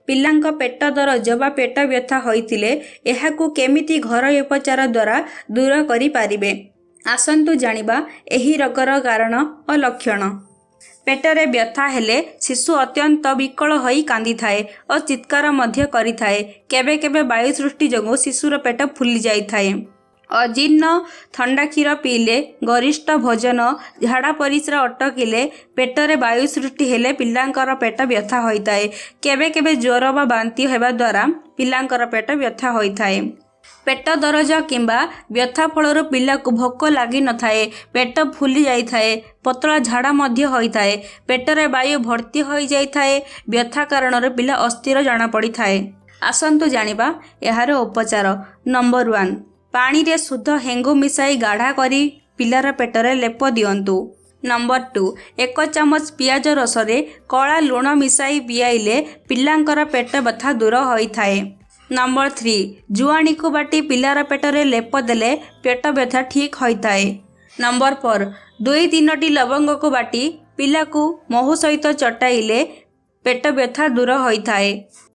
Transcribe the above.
ପିଲାଙ୍କ ପେଟ ଦରଜ ବା ପେଟ ବ୍ୟଥା ହୋଇଥିଲେ ଏହାକୁ କେମିତି ଘରୋଇ ଉପଚାର ଦ୍ୱାରା ଦୂର କରିପାରିବେ। ଆସନ୍ତୁ ଜାଣିବା ଏହି ରୋଗର କାରଣ ଓ ଲକ୍ଷଣ। ପେଟରେ ବ୍ୟଥା ହେଲେ ଶିଶୁ ଅତ୍ୟନ୍ତ ବିକଳ ହୋଇ କାନ୍ଦିଥାଏ ଓ ଚିତ୍କାର ମଧ୍ୟ କରିଥାଏ। କେବେ କେବେ ବାୟୁ ସୃଷ୍ଟି ଯୋଗୁଁ ଶିଶୁର ପେଟ ଫୁଲି ଯାଇଥାଏ। ଅଜୀର୍ଣ୍ଣ, ଥଣ୍ଡା କ୍ଷୀର ପିଇଲେ, ଗରିଷ୍ଠ ଭୋଜନ, ଝାଡ଼ା ପରିସ୍ରା ଅଟକିଲେ, ପେଟରେ ବାୟୁ ସୃଷ୍ଟି ହେଲେ ପିଲାଙ୍କର ପେଟ ବ୍ୟଥା ହୋଇଥାଏ। କେବେ କେବେ ଜ୍ୱର ବା ବାନ୍ତି ହେବା ଦ୍ୱାରା ପିଲାଙ୍କର ପେଟ ବ୍ୟଥା ହୋଇଥାଏ। ପେଟ ଦରଜ କିମ୍ବା ବ୍ୟଥା ଫଳରୁ ପିଲାକୁ ଭୋକ ଲାଗିନଥାଏ, ପେଟ ଫୁଲି ଯାଇଥାଏ, ପତଳା ଝାଡ଼ା ମଧ୍ୟ ହୋଇଥାଏ, ପେଟରେ ବାୟୁ ଭର୍ତ୍ତି ହୋଇଯାଇଥାଏ। ବ୍ୟଥା କାରଣରୁ ପିଲା ଅସ୍ଥିର ଜଣାପଡ଼ିଥାଏ। ଆସନ୍ତୁ ଜାଣିବା ଏହାର ଉପଚାର। ନମ୍ବର 1, ପାଣିରେ ଶୁଦ୍ଧ ହେଙ୍ଗୁ ମିଶାଇ ଗାଢ଼ା କରି ପିଲାର ପେଟରେ ଲେପ ଦିଅନ୍ତୁ। ନମ୍ବର 2, 1 ଚାମଚ ପିଆଜ ରସରେ କଳା ଲୁଣ ମିଶାଇ ପିଆଇଲେ ପିଲାଙ୍କର ପେଟ ବ୍ୟଥା ଦୂର ହୋଇଥାଏ। ନମ୍ବର 3, ଜୁଆଣିକୁ ବାଟି ପିଲାର ପେଟରେ ଲେପ ଦେଲେ ପେଟ ବ୍ୟଥା ଠିକ୍ ହୋଇଥାଏ। ନମ୍ବର 4, 2-3ଟି ଲବଙ୍ଗକୁ ବାଟି ପିଲାକୁ ମହୁ ସହିତ ଚଟାଇଲେ ପେଟ ବ୍ୟଥା ଦୂର ହୋଇଥାଏ।